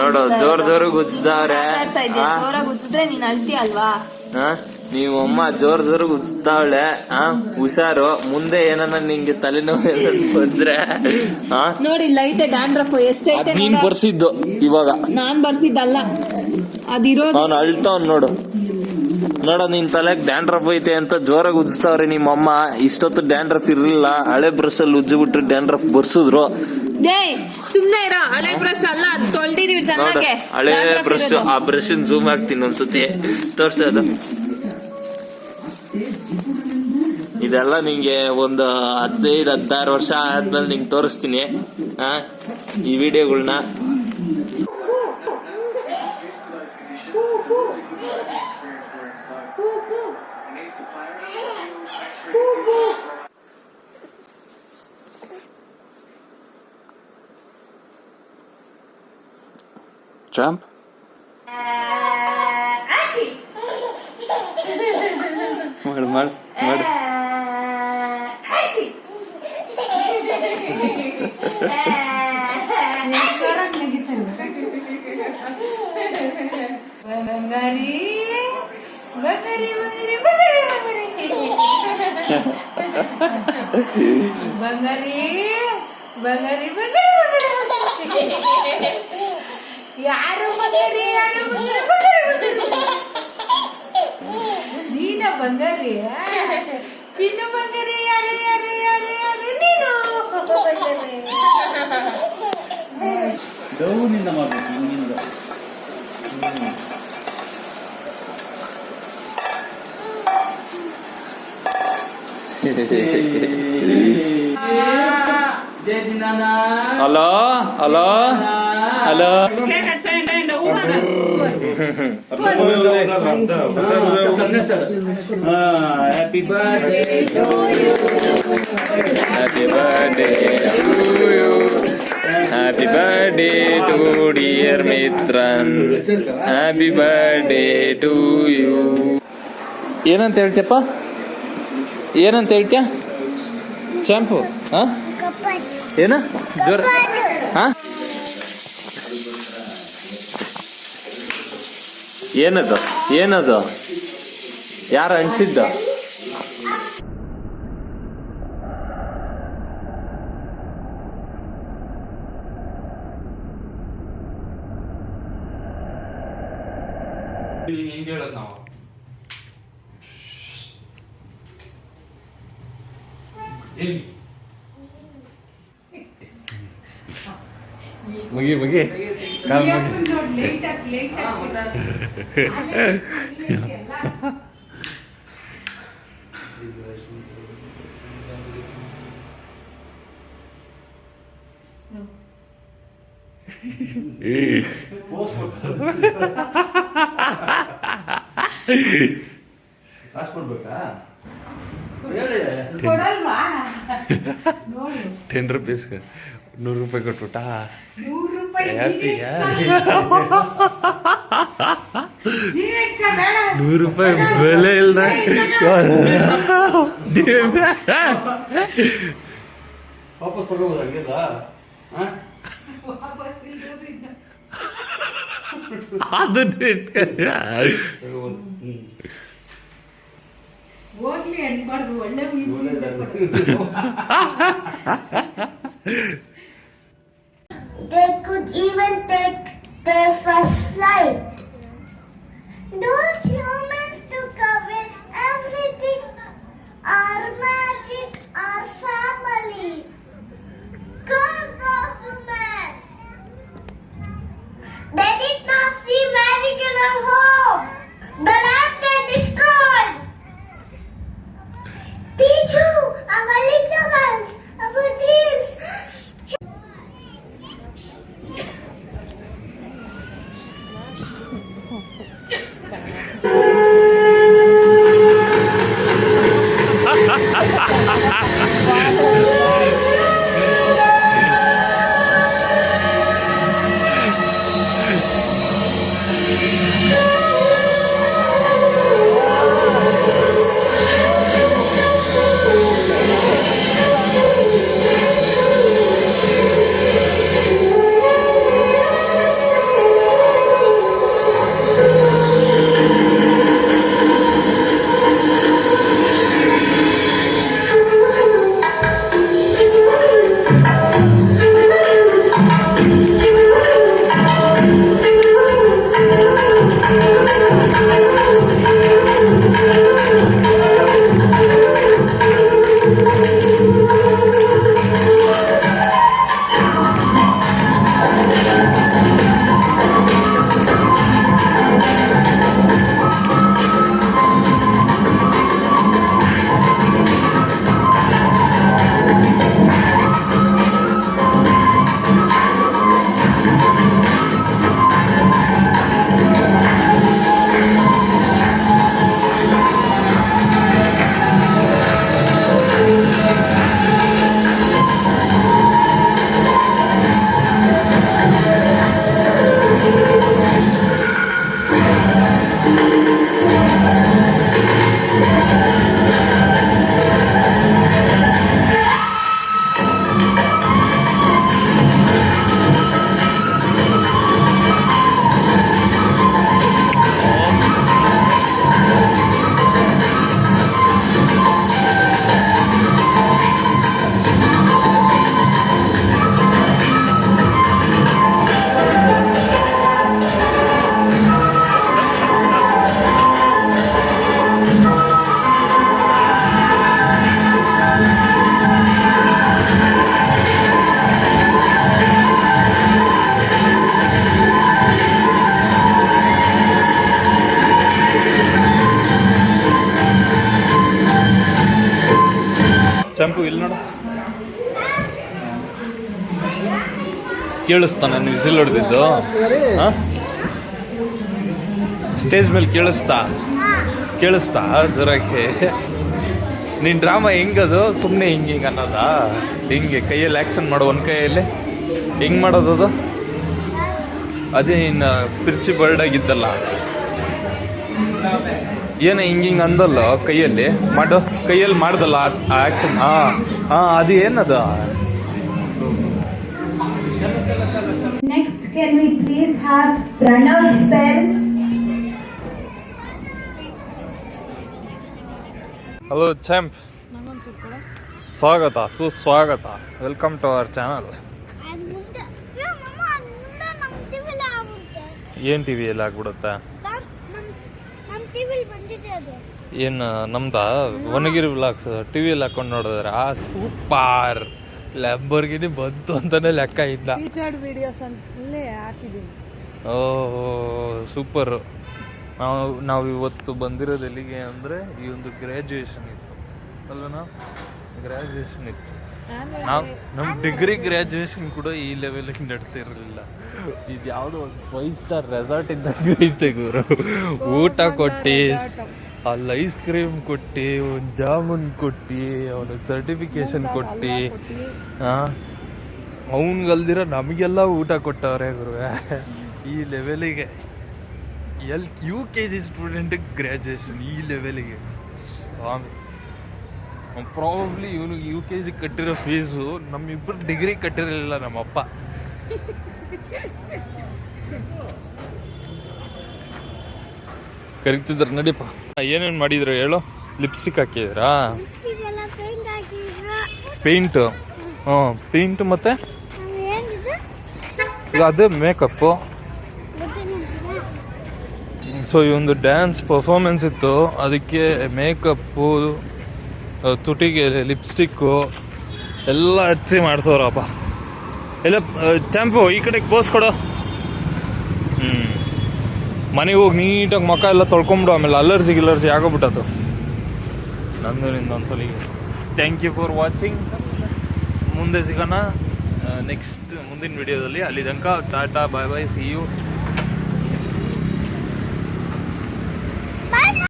ನೋಡು ಜೋರ್ ಗುಜ್ತಾವ್ರೆ. ಜೋರಾಗಿ ಉಜ್ಜಿದ್ರೆ ನೀನ್ ಅಳ್ತಿ ಅಲ್ವಾ? ನೀವು ಅಮ್ಮ ಜೋರ್ ಉಜ್ತಾವಳೆ. ಹುಷಾರು, ಮುಂದೆ ಏನನ್ನ ನಿಂಗೆ ತಲೆನೋವು ಬಂದ್ರೆ ನೋಡಿಲ್ಲ ಐತೆ ಡ್ಯಾಂಡ್ರಫ್ ಎಷ್ಟೈತೆ. ನೀನ್ ಬರ್ಸಿದ್ದು ಇವಾಗ ನಾನ್ ಬರ್ಸಿದ್ದಲ್ಲ, ಅದಿರೋದು. ಅವ್ನು ಅಳ್ತಾವ್ ನೋಡು. ನೀನ್ ತಲೆಗ್ ಡ್ಯಾಂಡ್ರಫ್ ಐತೆ ಅಂತ ಜೋರಾಗಿ ಉಜ್ತಾವ್ರಿ ನಿಮ್ಮಮ್ಮ. ಇಷ್ಟೊತ್ತು ಡ್ಯಾಂಡ್ರಫ್ ಇರ್ಲಿಲ್ಲ, ಹಳೆ ಬ್ರಷ್ ಅಲ್ಲಿ ಉಜ್ಜಿಬಿಟ್ರು ಡ್ಯಾಂಡ್ರಫ್ ಬರ್ಸಿದ್ರು. ಸುಮ್ನೆ ಇರೋ, ಹಳೆ ಬ್ರಷ್ ಅಲ್ಲ, ಅದು ತೊಳ್ದಿದೀವಿ ಚೆನ್ನಾಗೆ. ಹಳೆ ಬ್ರಷ್, ಆ ಬ್ರಷ್ ಜೂಮ್ ಹಾಕ್ತೀನಿ ಒಂದ್ಸತಿ ತೋರ್ಸೋದು. ಇದೆಲ್ಲ ನಿಂಗೆ ಒಂದು 15-16 ವರ್ಷ ಆದ್ಮೇಲೆ ನಿಂಗೆ ತೋರಿಸ್ತೀನಿ ಈ ವಿಡಿಯೋಗಳನ್ನ. Jump. ಮಾಡು. ಬಂಗಾರಿ ಯಾರು ನೀನ ಬಂಗಾರಿ, ಚಿನ್ನ ಬಂಗಾರಿ, ಯಾರು ನೀನು ಡೌನಿಂದ ಮಾಡ್ಬೇಕು. Hello happy birthday to you, happy birthday to you, happy birthday to dear Mithran, happy birthday to you. ಏನಂತ ಹೇಳ್ತೀಯಪ್ಪ? ಏನಂತ ಹೇಳ್ತೀಯ? ಚಾಂಪು ಏನ ಜೋರ? ಏನದು ಯಾರು ಅನ್ಸಿದ್ದ? ಹೆಂಗ್ ಹೇಳೋದು ನಾವು? ಮುಗಿ ಕಾಸು ಕೊಡ್ಬೇಕಾ? 10 ರೂಪೀಸ್ 100 ರೂಪಾಯಿ ಕೊಟ್ಬಿಟ್ಟ. 100 ರೂಪಾಯಿ 100 ರೂಪಾಯಿ ಬೆಲೆ ಇಲ್ಲ. ವಾಪಸ್ ತಗೋಬೋದಾಗಿಲ್ಲ? ಹೋಗ್ಲಿ ಅನ್ಬಾರ್ದು, ಒಳ್ಳೆ They could even take their first flight. Those humans took away everything, our magic, our family. Curse those humans. They did not see magic in our home. The land they destroyed. Pichu, our little ones, our dreams. ಕೇಳಿಸ್ತಾ ನಾನು whistle ಹೊಡೆದಿದ್ದು stage ಮೇಲೆ ಕೇಳಿಸ್ತಾ ಜೋರಾಗಿ ನೀನ್ drama ಹೆಂಗದು ಸುಮ್ಮನೆ ಹಿಂಗೆ ಅನ್ನೋದಾ ಹಿಂಗೆ ಕೈಯಲ್ಲಿ ಆ್ಯಕ್ಷನ್ ಮಾಡೋ ಒಂದು ಕೈಯಲ್ಲಿ ಹೆಂಗ್ ಮಾಡೋದದು ಅದೇ ನೀನು ಪಿರ್ಚಿ ಬರ್ಡ್ ಆಗಿದ್ದಲ್ಲ ಏನ ಹಿಂಗಿಂಗ್ ಅಂದಲ್ಲ ಕೈಯಲ್ಲಿ ಮಾಡ್ದಲ್ಲ ಆಕ್ಷನ್ ಅದು ಏನದ Next, can we please have Pranav spell? Hello champ ಸ್ವಾಗತ ಸುಸ್ವಾಗತ ವೆಲ್ಕಮ್ ಟು ಅವರ್ ಚಾನಲ್ ಏನ್ ಟಿವಿ ಎಲ್ಲ ಆಗ್ಬಿಡುತ್ತೆ ಏನು ನಮ್ದ ವನಗಿರಿ ಬ್ಲಾಗ್ಸ್ ಟಿವಿಯಲ್ಲಿ ಹಾಕೊಂಡು ನೋಡಿದ್ರೆ ಸೂಪರ್ ಲ್ಯಾಂಬೋರ್ಗಿನಿ ಬಂತು ಅಂತಾನೆ ಲೆಕ್ಕ ಇಲ್ಲ ವಿಡಿಯೋಸ್ ಅಂತಲೇ ಹಾಕಿದ್ದೀನಿ. ಓಹೋ ಸೂಪರ್. ನಾವು ಇವತ್ತು ಬಂದಿರೋದು ಎಲ್ಲಿಗೆ ಅಂದರೆ ಈ ಒಂದು ಗ್ರ್ಯಾಜುಯೇಷನ್ ಇತ್ತು ಅಲ್ವನಾ ಗ್ರ್ಯಾಜುಯೇಷನ್ ಇತ್ತು. ನಾವು ನಮ್ಮ ಡಿಗ್ರಿ ಗ್ರ್ಯಾಜುಯೇಷನ್ ಕೂಡ ಈ ಲೆವೆಲಿಗೆ ನಡೆಸಿರಲಿಲ್ಲ. ಇದು ಯಾವುದೋ ಒಂದು 5 ಸ್ಟಾರ್ ರೆಸಾರ್ಟ್ ಇದ್ದಂಗೆ ಐತೆ ಗುರು. ಊಟ ಕೊಟ್ಟು ಅಲ್ಲಿ ಐಸ್ ಕ್ರೀಮ್ ಕೊಟ್ಟು ಒಂದು ಜಾಮೂನ್ ಕೊಟ್ಟು ಅವನಿಗೆ ಸರ್ಟಿಫಿಕೇಶನ್ ಕೊಟ್ಟು ಅವನಿಗಲ್ದಿರೋ ನಮಗೆಲ್ಲ ಊಟ ಕೊಟ್ಟವ್ರೆ ಗುರು. ಈ ಲೆವೆಲಿಗೆ UKG ಸ್ಟೂಡೆಂಟಿಗೆ ಗ್ರ್ಯಾಜುಯೇಷನ್ ಈ ಲೆವೆಲಿಗೆ ಪ್ರಾಬಬ್ಲಿ ಇವನಿಗೆ UKG ಕಟ್ಟಿರೋ ಫೀಸು ನಮ್ಮಿಬ್ಬರು ಡಿಗ್ರಿ ಕಟ್ಟಿರಲಿಲ್ಲ ನಮ್ಮಪ್ಪ. ಕರಿತಿದ್ರು ನಡಿಪ. ಏನೇನು ಮಾಡಿದ್ರು ಹೇಳು? ಲಿಪ್ಸ್ಟಿಕ್ ಹಾಕಿದ್ರಾ? ಪೇಂಟು ಪೇಂಟ್ ಮತ್ತೆ ಅದೇ ಮೇಕಪ್ಪು. ಸೊ ಈ ಒಂದು ಡ್ಯಾನ್ಸ್ ಪರ್ಫಾರ್ಮೆನ್ಸ್ ಇತ್ತು, ಅದಕ್ಕೆ ಮೇಕಪ್ಪು, ತುಟಿಗೆ ಲಿಪ್ಸ್ಟಿಕ್ಕು ಎಲ್ಲ ಹಚ್ಚಿ ಮಾಡಿಸೋರಪ್ಪ. ಎಲ್ಲ ಚಾಂಪು ಈ ಕಡೆಗೆ ಪೋಸ್ ಕೊಡು. ಮನೆಗೆ ಹೋಗಿ ನೀಟಾಗಿ ಮುಖ ಎಲ್ಲ ತೊಳ್ಕೊಂಬಿಡು, ಆಮೇಲೆ ಅಲರ್ಜಿ ಆಗೋಗ್ಬಿಟ್ಟದು ನಂದು ಒಂದ್ಸಲ. Thank you for watching. ಮುಂದೆ ಸಿಗೋಣ ನೆಕ್ಸ್ಟ್ ಮುಂದಿನ ವಿಡಿಯೋದಲ್ಲಿ. ಅಲ್ಲಿ ತನಕ tata bye bye, see you.